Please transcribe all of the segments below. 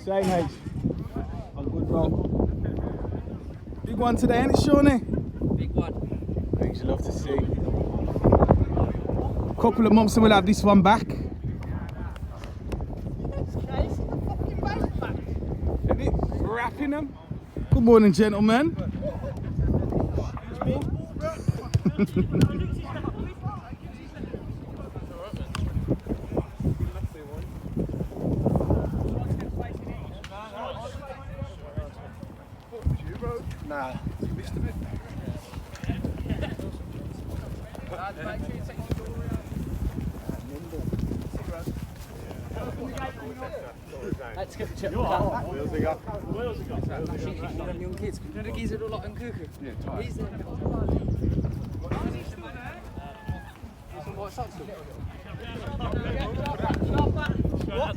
Same H. On good roll. Big one today, ain't it, Shawnee? Big one. Things you love to see. Couple of months and we'll have this one back. Isn't it? Wrapping them. Good morning, gentlemen. Nah, you missed a bit. Let's get the chip. Wheels we got. Wheels we got. One of them young kids. You know the geezer look like cuckoo? Yeah, tight. He's there. Some white socks. What?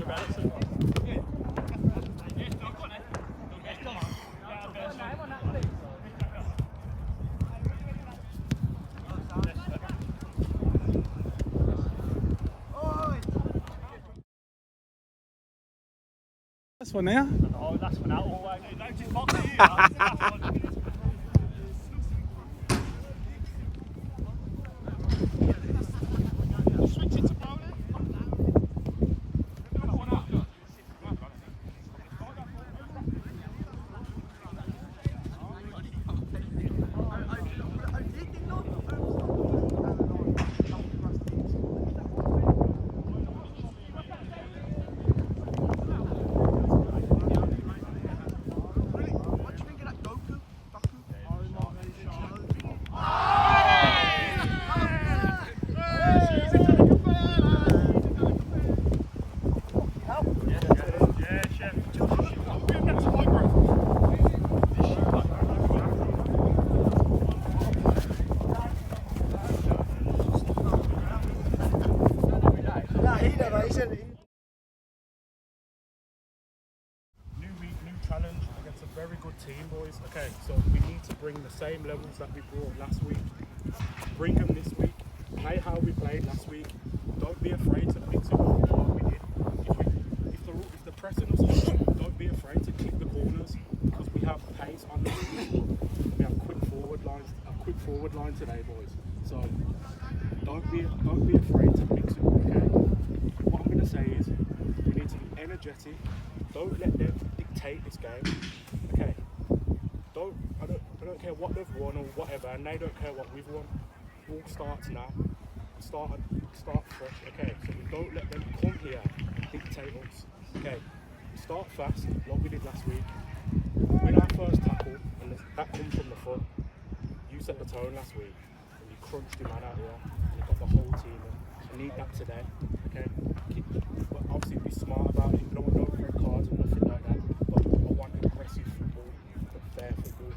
That's one there. Oh, that's one out all the way. No, just box you. Switch it to bowling. Challenge against a very good team, boys. Okay, so we need to bring the same levels that we brought last week. Bring them this week. Play how we played last week. Don't be afraid to mix it up what we did. If the pressing us hard, don't be afraid to kick the corners because we have pace on the field. We have a quick forward line today, boys. So don't be afraid to mix it up. Okay. What I'm gonna say is we need to be energetic. Don't let them dictate this game, okay? I don't care what they've won or whatever, and they don't care what we've won. All starts now. Start fresh, okay? So we don't let them come here and dictate us, okay? Start fast, like we did last week. Win our first tackle, and that comes from the foot. You set the tone last week, and you crunched him out here, and you got the whole team in. I need that today, okay? But obviously be smart about it. No red cards or nothing like that. But I want aggressive football, but fair football.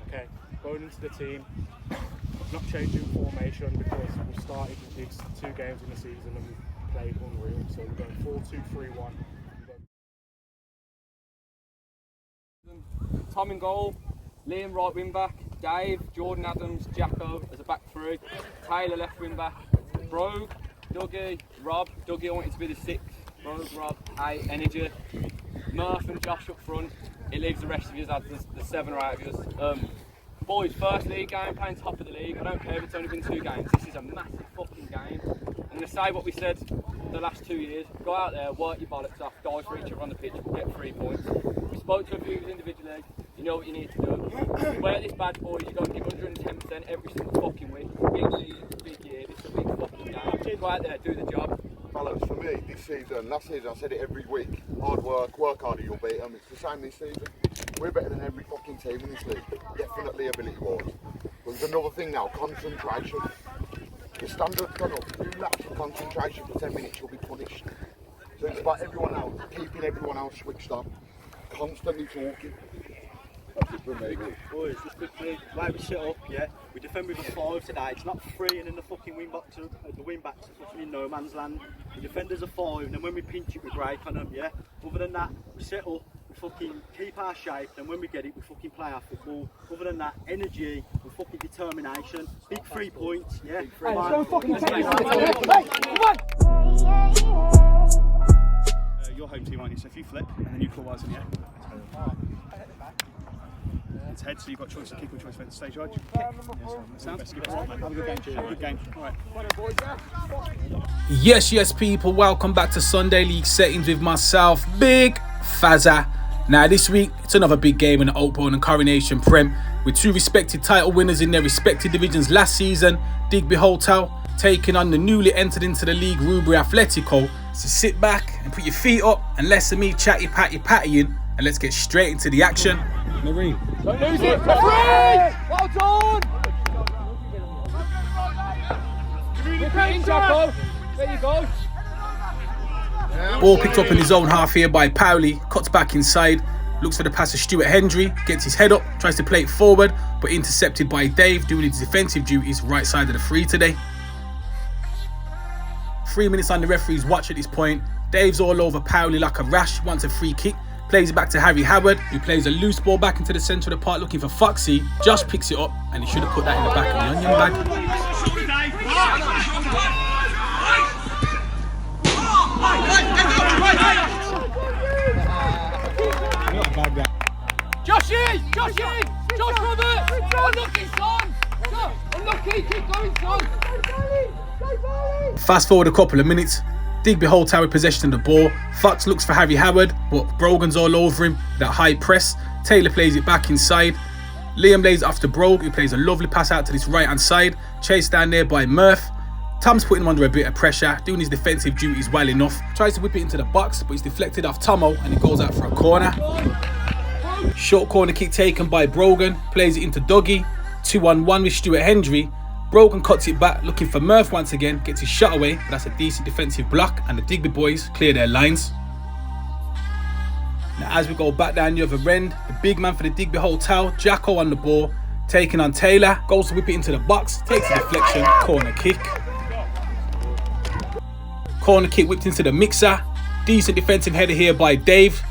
Okay, going into the team, not changing formation because we started with these 2 games in the season and we played unreal. So we're going 4-2-3-1. Tom in goal, Liam right wing back, Dave, Jordan Adams, Jacko as a back 3, Taylor left wing back, Brogue, Dougie, Rob. Dougie wanted to be the 6th. Brogue, Rob, 8, energy. Murph and Josh up front. It leaves the rest of you as the 7 or 8 of us. Boys, first league game, playing top of the league. I don't care if it's only been 2 games. This is a massive fucking game. I'm going to say what we said the last 2 years. Go out there, work your bollocks off, die for each other on the pitch, we'll get 3 points. We spoke to a few individually. You know what you need to do. Wear this badge, boys. You've got to give 110% every single fucking week. Big season, big year. This is a big fucking game. Go out there, do the job. Fellas, for me, this season, last season I said it every week, hard work harder, you'll beat them. It's the same this season. We're better than every fucking team in this league, definitely ability-wise. But there's another thing now, concentration. The standard's gone up, 2 laps of concentration for 10 minutes, you'll be punished. So it's about everyone else, keeping everyone else switched on, constantly talking. That's it for me. Boys, just quickly, like we set up, yeah, we defend with a 5 today. It's not free and in the fucking wing back to the wing backs, it's fucking in no man's land. We defend as a 5, and then when we pinch it, we break on them, yeah. Other than that, we set up, we fucking keep our shape, and when we get it, we fucking play our football. Other than that, energy, we fucking determination. Big 3 points, yeah. Your home team, aren't you? So if you flip and then you call ours in, yeah? It's head, so you've got choice of kick or choice of stage right. Sounds best. Have a good game. Have a good game. All right. Yes, people, welcome back to Sunday League Settings with myself, Big Fazza. Now this week, it's another big game in the Oakbourne and Coronation Prem, with two respected title winners in their respective divisions last season, Digby Hotel taking on the newly entered into the league Rubery Athletico. So sit back and put your feet up and listen to me chatty pattying, and let's get straight into the action. Marine. Don't lose it. Referee! Well done! In, Jacko. There you go. Ball picked up in his own half here by Powley, cuts back inside, looks for the pass of Stuart Hendry, gets his head up, tries to play it forward, but intercepted by Dave, doing his defensive duties right side of the free today. 3 minutes on the referee's watch at this point. Dave's all over Powley like a rash, wants a free kick, plays it back to Harry Howard, who plays a loose ball back into the centre of the park looking for Foxy. Josh picks it up, and he should have put that in the back of the onion bag. Joshy! Josh Robert! Unlucky, son! Unlucky, keep going, son! Fast forward a couple of minutes. Digby Hotel with possession of the ball. Fox looks for Harry Howard, but Brogan's all over him with that high press. Taylor plays it back inside. Liam lays it off to Brogue, who plays a lovely pass out to this right hand side. Chased down there by Murph. Tom's putting him under a bit of pressure, doing his defensive duties well enough. Tries to whip it into the box, but it's deflected off Tomo and it goes out for a corner. Short corner kick taken by Brogan, plays it into Dougie. 2-on-1 with Stuart Hendry. Brogan cuts it back, looking for Murph once again, gets his shot away, but that's a decent defensive block, and the Digby boys clear their lines. Now as we go back down the other end, the big man for the Digby Hotel, Jacko on the ball, taking on Taylor, goes to whip it into the box, takes a deflection, corner kick. Corner kick whipped into the mixer, decent defensive header here by Dave,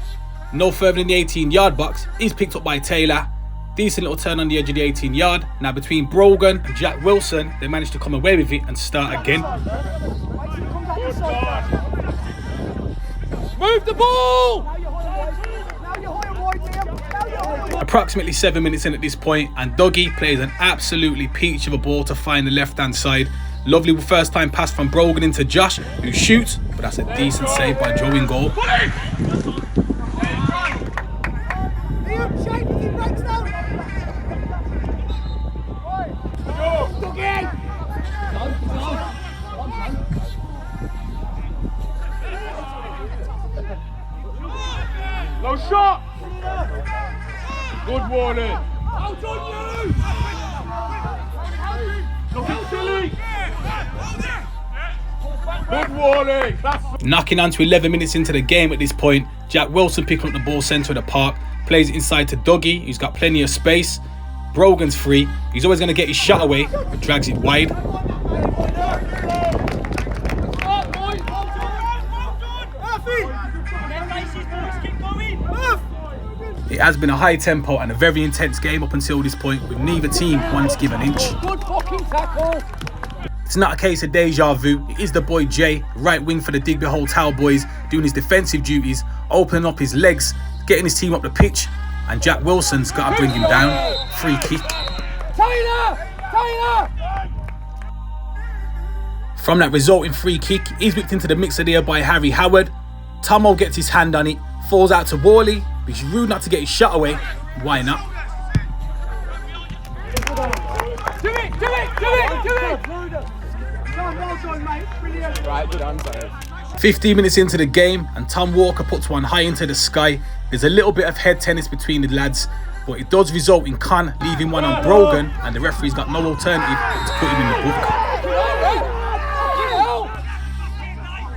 no further than the 18-yard box, is picked up by Taylor. Decent little turn on the edge of the 18-yard. Now between Brogan and Jack Wilson, they managed to come away with it and start again. Move the ball! Approximately 7 minutes in at this point, and Dougie plays an absolutely peach of a ball to find the left-hand side. Lovely first time pass from Brogan into Josh, who shoots, but that's a decent save by Joe in goal. No shot! Good warning! Out on you! Nothing silly! Good warning! Knocking on to 11 minutes into the game at this point, Jack Wilson picking up the ball centre of the park, plays it inside to Dougie, who's got plenty of space. Brogan's free, he's always going to get his shot away, but drags it wide. It has been a high tempo and a very intense game up until this point, with neither team wanting to give an inch. Good fucking tackle! It's not a case of deja vu, it is the boy Jay, right wing for the Digby Hotel boys, doing his defensive duties, opening up his legs, getting his team up the pitch, and Jack Wilson's got to bring him down. Free kick. Taylor! From that resulting free kick, he's whipped into the mixer there by Harry Howard. Tomo gets his hand on it, falls out to Worley, but he's rude not to get his shot away. Why not? Do it! 15 minutes into the game, and Tom Walker puts one high into the sky. There's a little bit of head tennis between the lads, but it does result in Con leaving one on Brogan, and the referee's got no alternative to put him in the book.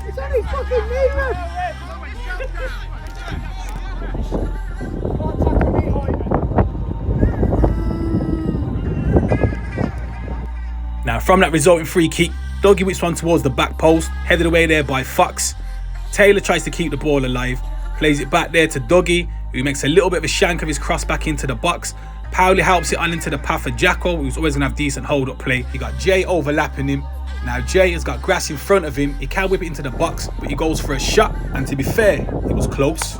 It's only fucking movement! Now from that resulting free kick, Dougie whips one towards the back post, headed away there by Fox. Taylor tries to keep the ball alive, plays it back there to Dougie, who makes a little bit of a shank of his cross back into the box, Powley helps it on into the path of Jacko, who's always going to have decent hold-up play. You got Jay overlapping him. Now Jay has got grass in front of him. He can whip it into the box, but he goes for a shot. And to be fair, it was close.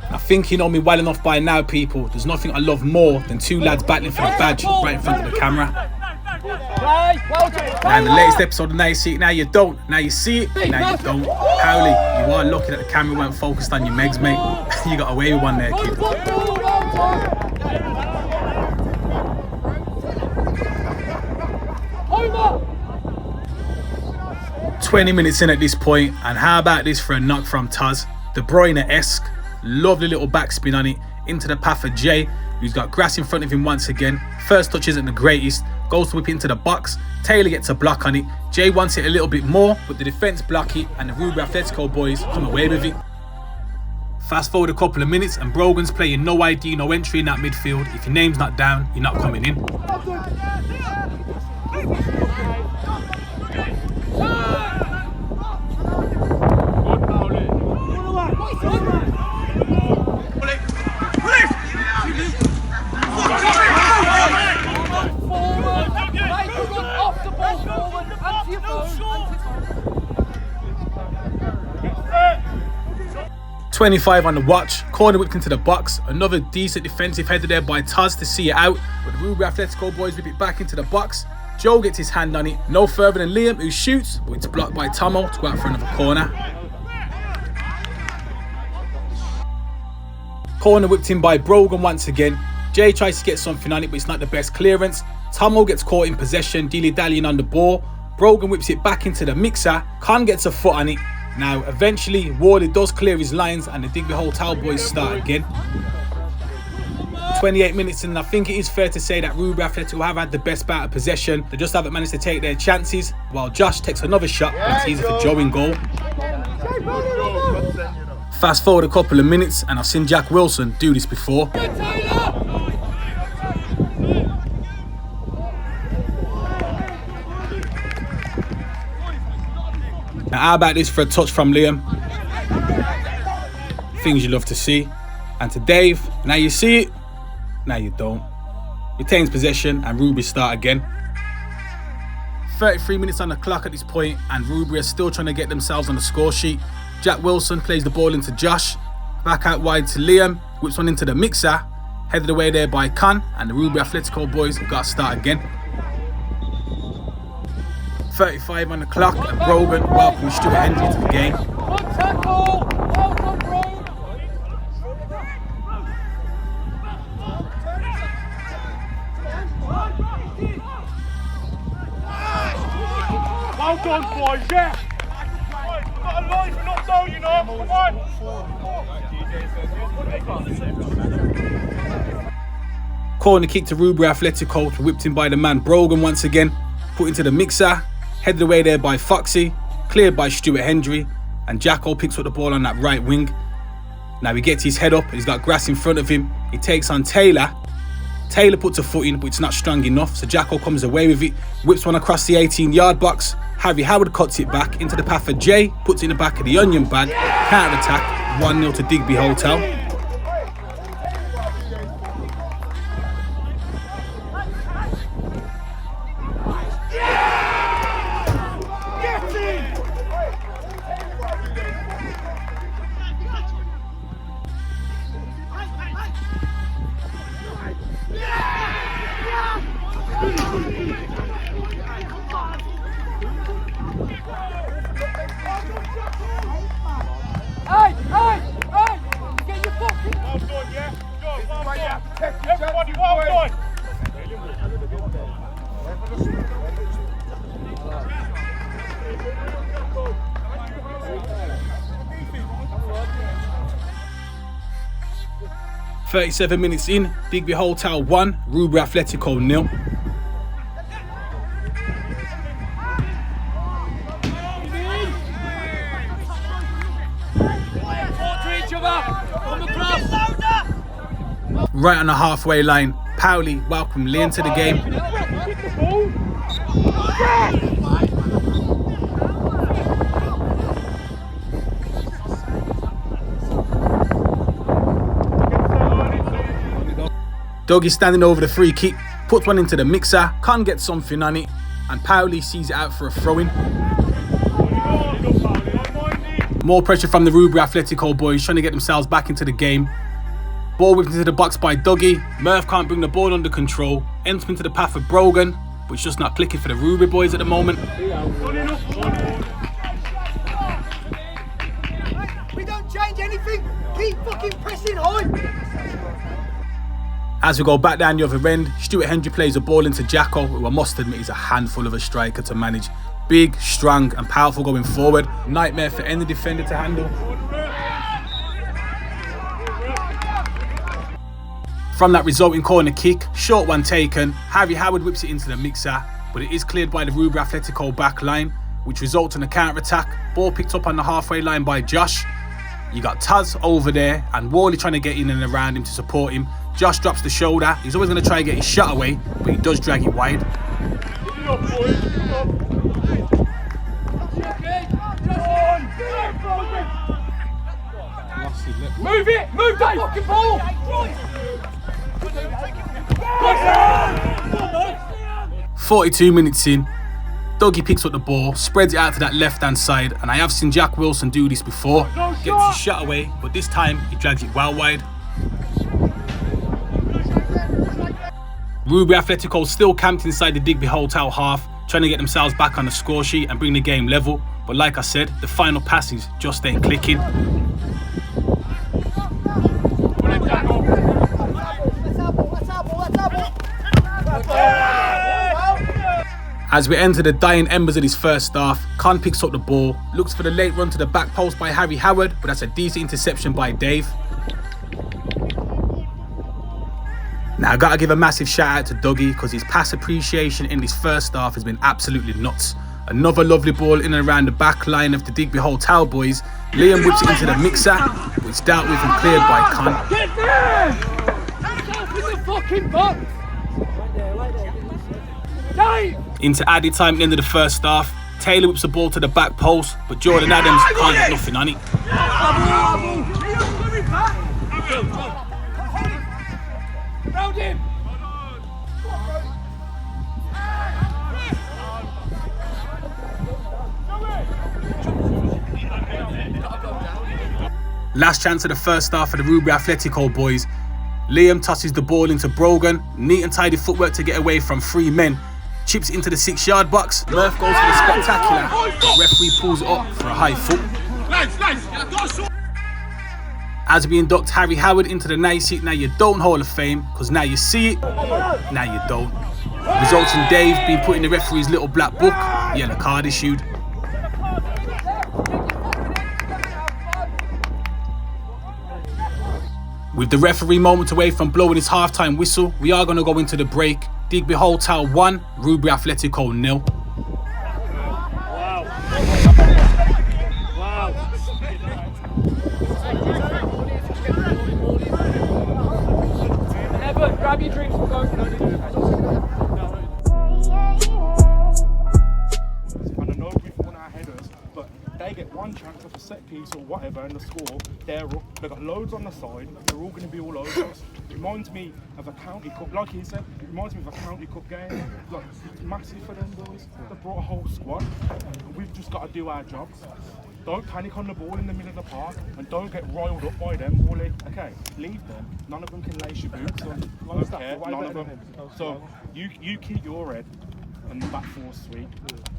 I think you know me well enough by now, people. There's nothing I love more than two lads battling for the badge right in front of the camera. Now in the latest episode of Now You See It, Now You Don't. Now you see it, now you don't. Powley, you are lucky that the camera weren't focused on your megs, mate. You got away with one there, kid. 20 minutes in at this point, and how about this for a knock from Taz? De Bruyne-esque, lovely little backspin on it, into the path of Jay, who's got grass in front of him once again. First touch isn't the greatest, goes to whip into the box, Taylor gets a block on it, Jay wants it a little bit more, but the defence block it, and the Rubery Athletico boys come away with it. Fast forward a couple of minutes, and Brogan's playing no ID, no entry in that midfield. If your name's not down, you're not coming in. .25 on the watch, corner whipped into the box, another decent defensive header there by Taz to see it out, but the Rubery Athletico boys whip it back into the box. Joe gets his hand on it, no further than Liam, who shoots, but it's blocked by Tomo to go out for another corner. Corner whipped in by Brogan once again. Jay tries to get something on it, but it's not the best clearance. Tomo gets caught in possession, dilly-dallying on the ball. Brogan whips it back into the mixer. Khan gets a foot on it. Now, eventually, Worley does clear his lines and the Digby Hotel boys start again. 28 minutes in, and I think it is fair to say that Rubery Athletico have had the best bout of possession. They just haven't managed to take their chances, while Josh takes another shot, and it's easy for Joe in goal. Fast forward a couple of minutes, and I've seen Jack Wilson do this before. Now, how about this for a touch from Liam? Things you love to see. And to Dave, now you see it, now you don't. Retains possession, and Rubery start again. 33 minutes on the clock at this point, and Rubery are still trying to get themselves on the score sheet. Jack Wilson plays the ball into Josh. Back out wide to Liam, whips one into the mixer. Headed away there by Khan, and the Rubery Athletico boys got to start again. 35 on the clock, and Brogan welcomes Stuart Hendry into the game. Well done, boys, yeah! Got a life, not down, you know, come on! Corner kick to Rubery Athletico, whipped in by the man Brogan once again. Put into the mixer, headed away there by Foxy, cleared by Stuart Hendry, and Jacko picks up the ball on that right wing. Now he gets his head up, he's got grass in front of him, he takes on Taylor. Taylor puts a foot in, but it's not strong enough, so Jacko comes away with it, whips one across the 18-yard box. Harry Howard cuts it back into the path of Jay, puts it in the back of the onion bag, counter-attack, 1-0 to Digby Hotel. Everybody, well done! 37 minutes in, Digby Hotel 1, Rubery Athletico 0. Right on the halfway line, Powley welcomed Liam to the game. Dougie's standing over the free kick, puts one into the mixer, can't get something on it, and Paoli sees it out for a throw-in. More pressure from the Rubery Athletico boys trying to get themselves back into the game. Ball whipped into the box by Dougie. Murph can't bring the ball under control. Ends into the path of Brogan, but it's just not clicking for the Rubery boys at the moment. We don't change anything. Keep fucking pressing high. As we go back down the other end, Stuart Hendry plays the ball into Jacko, who I must admit is a handful of a striker to manage. Big, strong and powerful going forward. Nightmare for any defender to handle. From that resulting corner kick, short one taken, Harry Howard whips it into the mixer, but it is cleared by the Rubery Athletico back line, which results in a counter-attack. Ball picked up on the halfway line by Josh. You got Taz over there and Worley trying to get in and around him to support him. Josh drops the shoulder. He's always going to try and get his shot away, but he does drag it wide. Move it! Move that fucking ball! 42 minutes in, Dougie picks up the ball, spreads it out to that left-hand side, and I have seen Jack Wilson do this before. Gets his shot away, but this time he drags it well wide. Rubery Athletico still camped inside the Digby Hotel half, trying to get themselves back on the score sheet and bring the game level. But like I said, the final passes just ain't clicking. As we enter the dying embers of this first half, Con picks up the ball, looks for the late run to the back post by Harry Howard, but that's a decent interception by Dave. Now I gotta give a massive shout out to Dougie because his pass appreciation in this first half has been absolutely nuts. Another lovely ball in and around the back line of the Digby Hotel boys. Liam whips it into the mixer, which dealt with and cleared by Con. Get there! In the fucking box! Dave! Into added time at the end of the first half. Taylor whips the ball to the back post, but Jordan Adams can't get nothing on it. Round him! Last chance of the first half for the Rubery Athletico boys. Liam tosses the ball into Brogan. Neat and tidy footwork to get away from 3 men. Chips it into the 6-yard box. Murph goes for the spectacular. Referee pulls it up for a high foot. As we induct Harry Howard into the nice hit, now you don't Hall of Fame, because now you see it, now you don't. Results in Dave being put in the referee's little black book, yellow card issued. With the referee moments away from blowing his halftime whistle, we are going to go into the break. Digby Hotel 1, Rubery Athletico 0. Evan, grab your drinks and go. And I know we've won our headers, but they get one chance of a set piece or whatever and the score, they're up. They've got loads on the side, they're all going to be all over us. It reminds me of a county cup, like he said, it reminds me of a county cup game. Like, it's massive for them boys. They've brought a whole squad, and we've just got to do our jobs. Don't panic on the ball in the middle of the park, and don't get riled up by them, Wally. Okay, leave them. None of them can lace your boots. Don't care, none of them. So you keep your head, and the back four's sweet.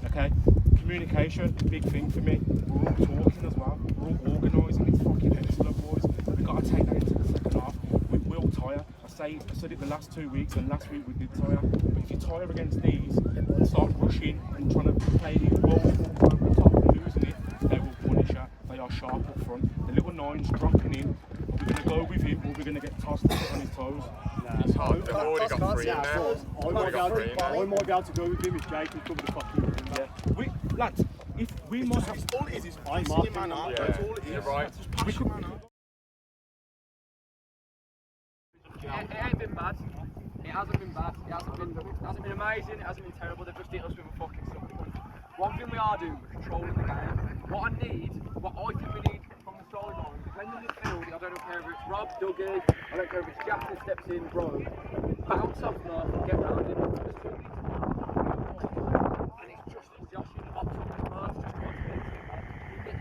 Okay, communication, big thing for me. We're all talking as well. We're all organising. It's fucking excellent, boys. We've got to take that into the second half. We will tire. I said it the last 2 weeks, and last week we did tire. But if you tire against these and start rushing and trying to play these balls over the top and losing it, they will punish you. They are sharp up front. The little nine's dropping in. We're going to go with him, or we're going to get tossed to put on his toes. They've already got 3 in there. I might be able to go with him if Jake can cover the fucking room. Yeah. Lads, if we must have... All it is pissing your man out. That's all it is. You're right. We could... It ain't been bad. It hasn't been bad. It hasn't been amazing. It hasn't been terrible. They've just hit us with a fucking something. One thing we are doing, we're controlling the game. What I think we need from the sideline, when in the field, I don't care if it's Rob, Dougie, I don't care if it's Jack that steps in, bro. bounce off Murph and get round him. And it's just Josh in the box on this Murph, just you're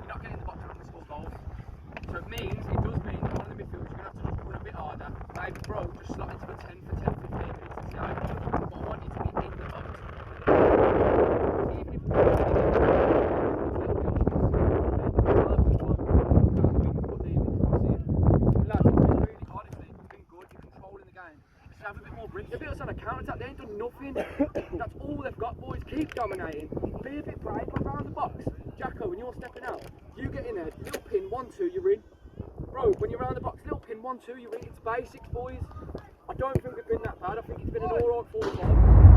not getting the box on the score goals. So it means, it does mean that one of the midfielders you're going to have to just run a bit harder. Maybe bro, just slot into the 10 for 10, 15 minutes and see how it goes. But I want you to be in the box. Even if have a bit more grit. They've us on a counter-attack, they ain't done nothing. That's all they've got, boys. Keep dominating. Be a bit brave, go around the box. Jacko, when you're stepping out, you get in there, little pin, 1-2, you're in. Bro, when you're around the box, little pin, 1-2, you're in. It's basics, boys. I don't think we've been that bad. I think it's been an alright 4-5.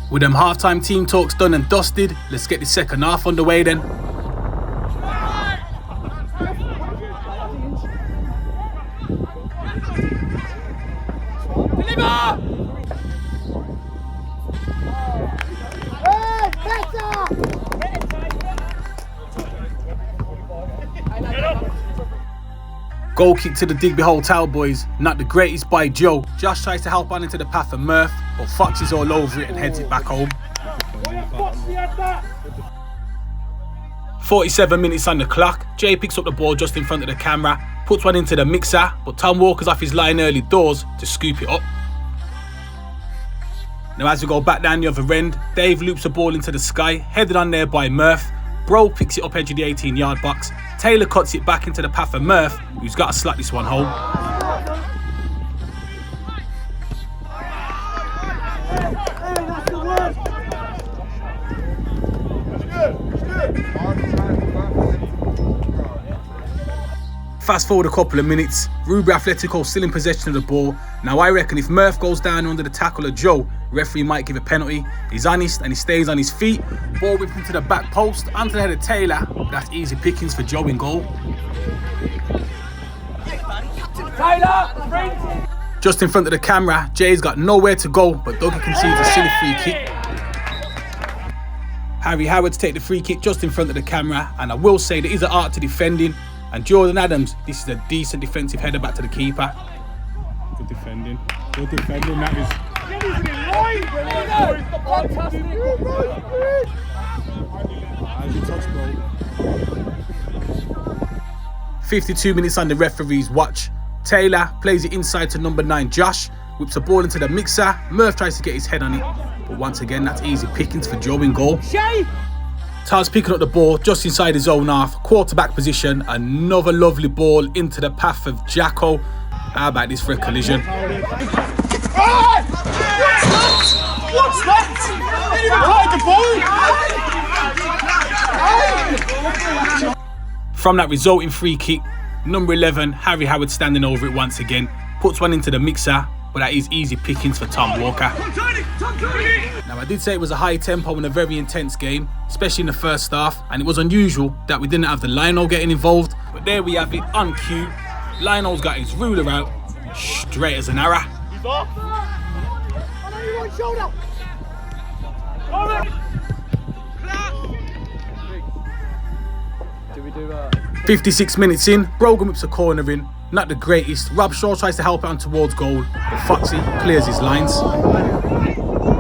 With them halftime team talks done and dusted, let's get the second half underway then. Goal kick to the Digby Hotel boys, not the greatest by Joe. Josh tries to help on into the path of Murph, but Fox is all over it and heads it back home. 47 minutes on the clock, Jay picks up the ball just in front of the camera, puts one into the mixer, but Tom Walker's off his line early doors to scoop it up. Now as we go back down the other end, Dave loops the ball into the sky, headed on there by Murph. Bro picks it up edge of the 18-yard box. Taylor cuts it back into the path of Murph, who's got to slap this one home. Fast forward a couple of minutes, Rubery Athletico still in possession of the ball. Now I reckon if Murph goes down under the tackle of Joe, referee might give a penalty. He's honest and he stays on his feet. Ball whipped into the back post, onto the head of Taylor. That's easy pickings for Joe in goal. Taylor! Just in front of the camera, Jay's got nowhere to go, but Dougie concedes a silly free kick. Harry Howard's take the free kick just in front of the camera, and I will say there is an art to defending. And Jordan Adams, this is a decent defensive header back to the keeper. Good defending, that is. How's your touch, bro? 52 minutes on the referee's watch. Taylor plays it inside to number 9 Josh, whips the ball into the mixer. Murph tries to get his head on it, but once again that's easy pickings for Joe in goal. Tars picking up the ball just inside his own half, quarterback position, another lovely ball into the path of Jacko. How about this for a collision? What's that? From that resulting free kick, number 11, Harry Howard standing over it once again, puts one into the mixer, but that is easy pickings for Tom Walker. Now I did say it was a high tempo and a very intense game, especially in the first half, and it was unusual that we didn't have the Lionel getting involved, but there we have it on cue. Lionel's got his ruler out, straight as an arrow. He's off. On your right shoulder. 56 minutes in, Brogan whips a corner in, not the greatest. Rob Shaw tries to help it on towards goal, but Foxy clears his lines.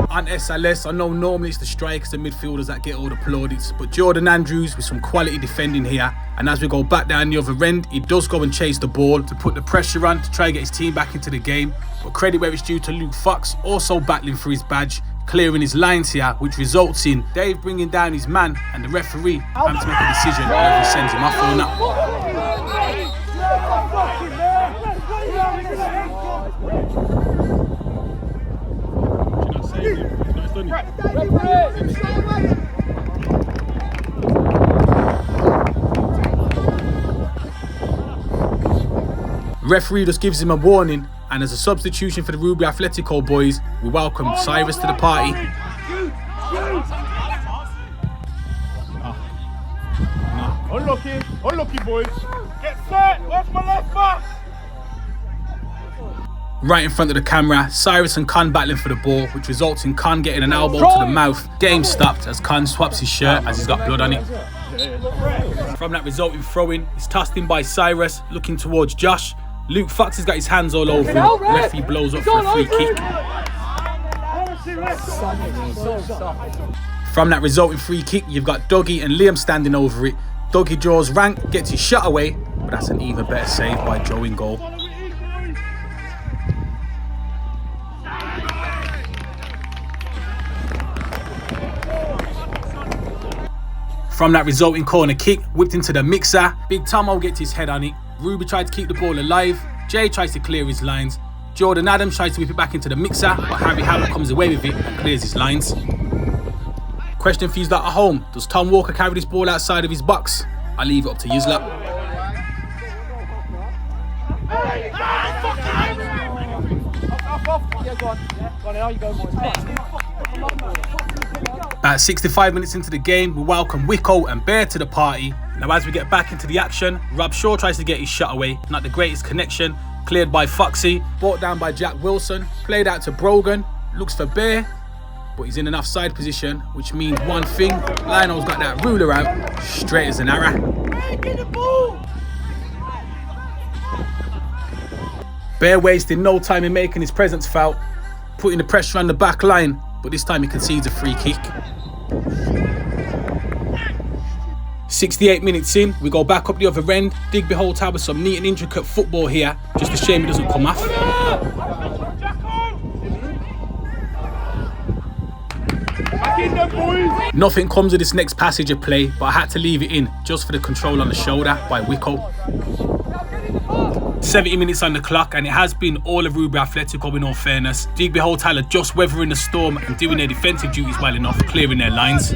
On SLS, I know normally it's the strikers and midfielders that get all the plaudits, but Jordan Andrews with some quality defending here, and as we go back down the other end, he does go and chase the ball to put the pressure on to try and get his team back into the game, but credit where it's due to Luke Fox, also battling for his badge, clearing his lines here, which results in Dave bringing down his man and the referee having to make a decision whether he sends him off or not. Referee just gives him a warning, and as a substitution for the Rubery Athletico boys, we welcome Cyrus to the party. Unlucky. Unlucky, boys. Get set. Where's my left back? Right in front of the camera, Cyrus and Khan battling for the ball, which results in Khan getting an elbow to the mouth. Game stopped as Khan swaps his shirt as he's got blood on it. From that resulting throw-in, it's tossed in by Cyrus, looking towards Josh. Luke Fox has got his hands all over him. Referee blows up for a free kick. From that resulting free kick, you've got Dougie and Liam standing over it. Dougie draws rank, gets his shot away, but that's an even better save by Joe in goal. From that resulting corner kick, whipped into the mixer. Big Tomo gets his head on it. Ruby tried to keep the ball alive. Jay tries to clear his lines. Jordan Adams tries to whip it back into the mixer, but Harry Howard comes away with it and clears his lines. Question for you at home: does Tom Walker carry this ball outside of his box? I'll leave it up to Yuzla. About 65 minutes into the game, we welcome Wicko and Bear to the party. Now as we get back into the action, Rob Shaw tries to get his shot away. Not the greatest connection. Cleared by Foxy. Brought down by Jack Wilson. Played out to Brogan. Looks for Bear. But he's in an offside position, which means one thing. Lionel's got that ruler out. Straight as an arrow. Bear wasting no time in making his presence felt. Putting the pressure on the back line. But this time he concedes a free kick. 68 minutes in, we go back up the other end. Digby holds out with some neat and intricate football here. Just a shame it doesn't come off. Nothing comes of this next passage of play, but I had to leave it in just for the control on the shoulder by Wicko. 70 minutes on the clock, and it has been all of Rubery Athletico in all fairness. Digby Hotel are just weathering the storm and doing their defensive duties well enough, clearing their lines.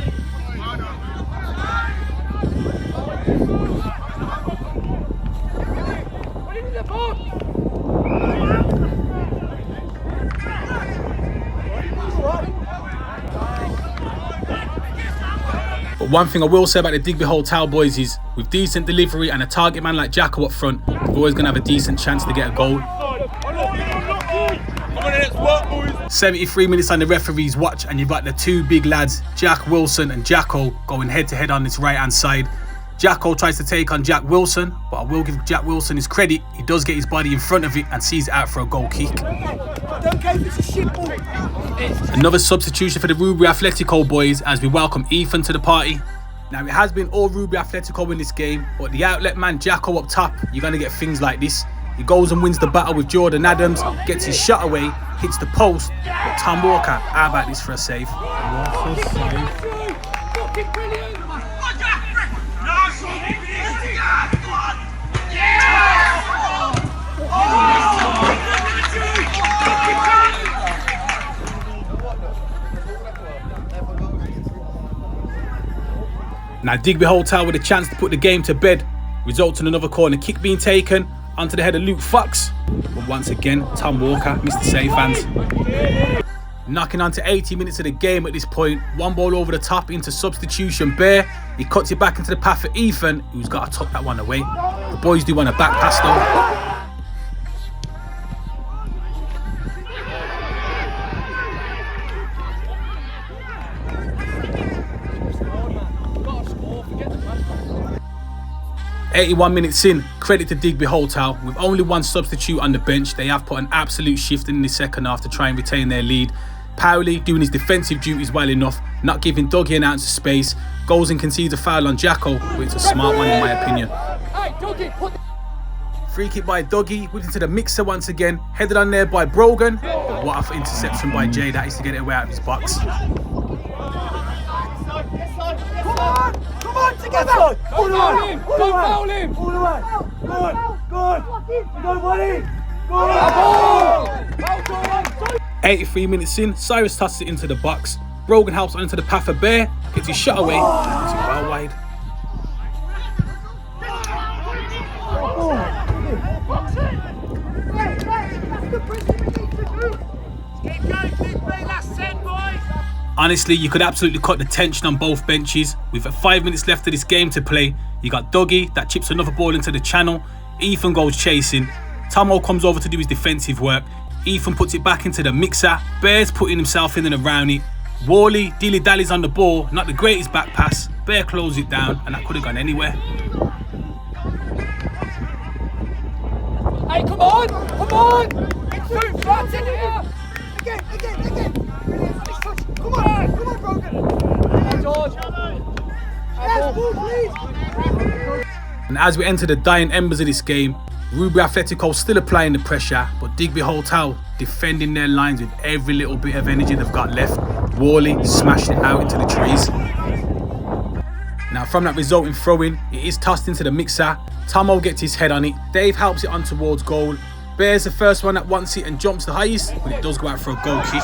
But one thing I will say about the Digby Hotel boys is, with decent delivery and a target man like Jacko up front, we're always going to have a decent chance to get a goal. 73 minutes on the referee's watch, and you've got the two big lads, Jack Wilson and Jacko, going head to head on this right hand side. Jacko tries to take on Jack Wilson, but I will give Jack Wilson his credit. He does get his body in front of it and sees it out for a goal kick. Another substitution for the Rubery Athletico boys as we welcome Ethan to the party. Now it has been all Rubery Athletico in this game, but the outlet man Jacko up top, you're going to get things like this. He goes and wins the battle with Jordan Adams, gets his shot away, hits the post, but Tom Walker, how about this for a save? What a save. Now Digby Hotel with a chance to put the game to bed, results in another corner kick being taken onto the head of Luke Fox, but once again Tom Walker missed the save hands. Knocking on to 80 minutes of the game at this point, one ball over the top into substitution Bear. He cuts it back into the path for Ethan, who's got to tuck that one away. The boys do want a back pass though. "81 minutes in, credit to Digby Hotel. With only one substitute on the bench, they have put an absolute shift in the second half to try and retain their lead. Powley doing his defensive duties well enough, not giving Dougie an ounce of space, goes and concedes a foul on Jacko, but it's a smart one in my opinion. Free kick by Dougie, whipped into the mixer once again, headed on there by Brogan, but what an interception by Jay, that is to get it away out of his box. Come on, together! All the way! Don't foul him! All the way! Good! Good! Go, buddy! Go! 83 minutes in, Cyrus tosses it into the box. Brogan helps onto the path of Bear, gets his shot away, and it's well wide. Honestly, you could absolutely cut the tension on both benches. With 5 minutes left of this game to play, you got Dougie that chips another ball into the channel. Ethan goes chasing. Tomo comes over to do his defensive work. Ethan puts it back into the mixer. Bear's putting himself in and around it. Wally dilly-dallies on the ball. Not the greatest back pass. Bear closes it down, and that could have gone anywhere. Hey, come on! Come on! It's too flat in here! Again! Nice touch. Come on, Brogan! George! Yes, ball, please! And as we enter the dying embers of this game, Rubery Athletico still applying the pressure, but Digby Hotel defending their lines with every little bit of energy they've got left. Wally smashed it out into the trees. Now from that resulting throw-in, it is tossed into the mixer. Tomo gets his head on it. Dave helps it on towards goal. Bear's the first one that wants it and jumps the highest, but it does go out for a goal kick.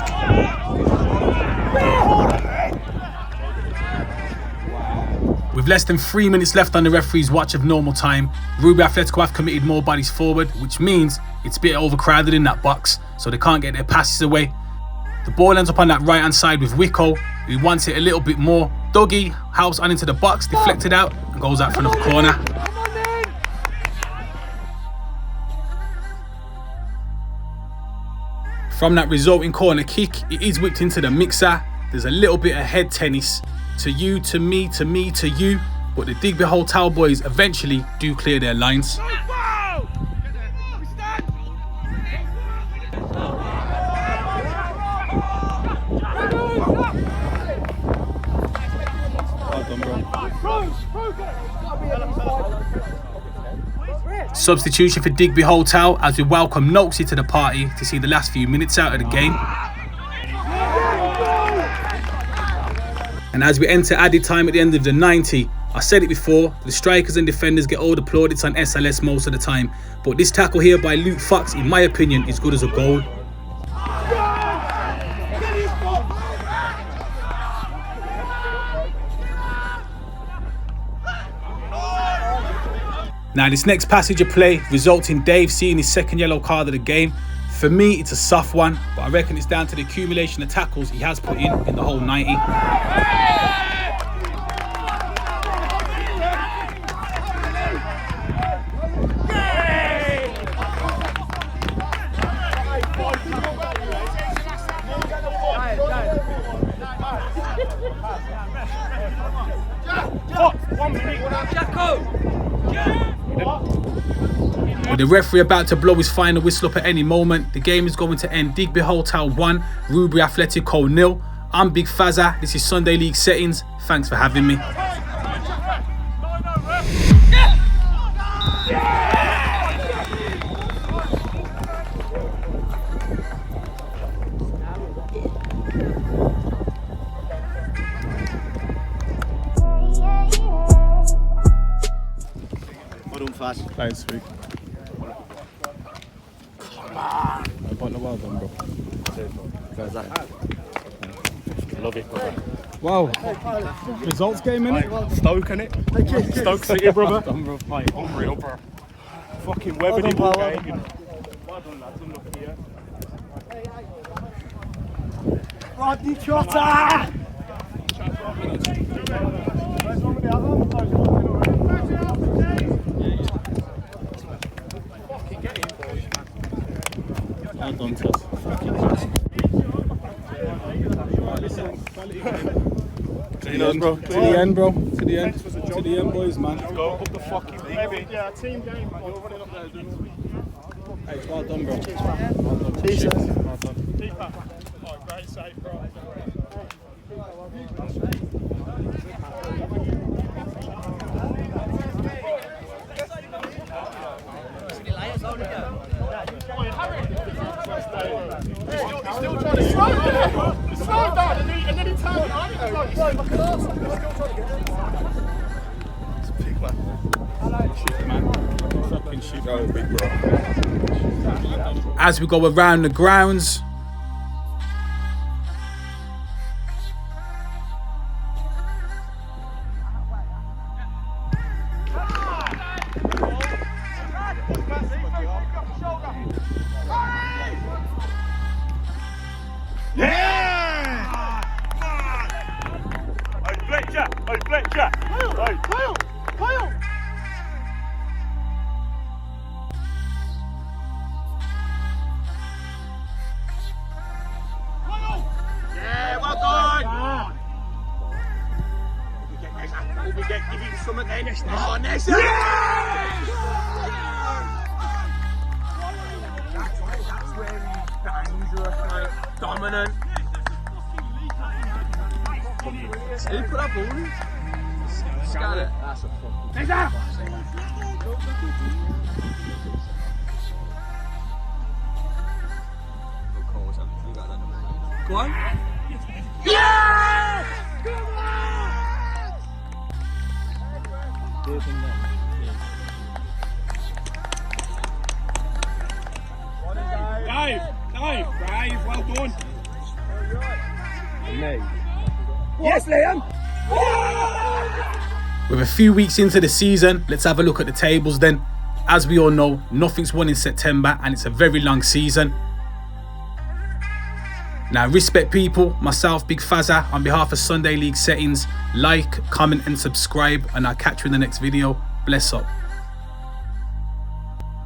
With less than 3 minutes left on the referee's watch of normal time, Rubery Athletico have committed more bodies forward, which means it's a bit overcrowded in that box, so they can't get their passes away. The ball ends up on that right hand side with Wicko, who wants it a little bit more. Dougie helps on into the box, deflected out, and goes out for another corner. From that resulting corner kick, it is whipped into the mixer. There's a little bit of head tennis. To you, to me, to me, to you. But the Digby Hotel boys eventually do clear their lines. Substitution for Digby Hotel as we welcome Noxie to the party to see the last few minutes out of the game. And as we enter added time at the end of the 90, I said it before, the strikers and defenders get all the plaudits on SLS most of the time, but this tackle here by Luke Fox, in my opinion, is good as a goal. Now this next passage of play results in Dave seeing his second yellow card of the game. For me, it's a soft one, but I reckon it's down to the accumulation of tackles he has put in the whole 90. With the referee about to blow his final whistle up at any moment, the game is going to end Digby Hotel 1, Rubery Athletico 0. I'm Big Fazza, this is Sunday League Settings. Thanks for having me. Thanks, Vic. Come on! Well done, bro. Love it, brother. Wow. Results game, innit? Stoke, innit? Stoke City, brother. Well done, bro. Mate, unreal, bro. Fucking weathered it all game, you know. Well done, lads. Unlucky, yeah. Rodney Trotter! Where's one with the other one? Well done, Tess. To the end, bro. To the end, bro. To the end. To the end, boys, man. Go up the fucking league. Yeah, team game, man. You're running up there doing it. Hey, well done, bro. Well done. Cheers. Well done. Keep up. Oh, great save, bro. Still trying to slow down. Slow down and then he turned it on. He's still trying to get it. It's a big man. Shit, man. Fucking shit. Oh, big bro. As we go around the grounds, it, Jack. Hey. Kyle! Yeah, well done. We get give him something there next. Oh, next. That's where he's dangerous, mate. Dominant. Who put that ball in? Scarlett. That's a fucking. Take that! Go on. Yeah! Come on! Dave, well done. Yes, Liam. With a few weeks into the season, let's have a look at the tables then. As we all know, nothing's won in September and it's a very long season. Now, respect people, myself, Big Fazza, on behalf of Sunday League Settings, like, comment and subscribe, and I'll catch you in the next video. Bless up.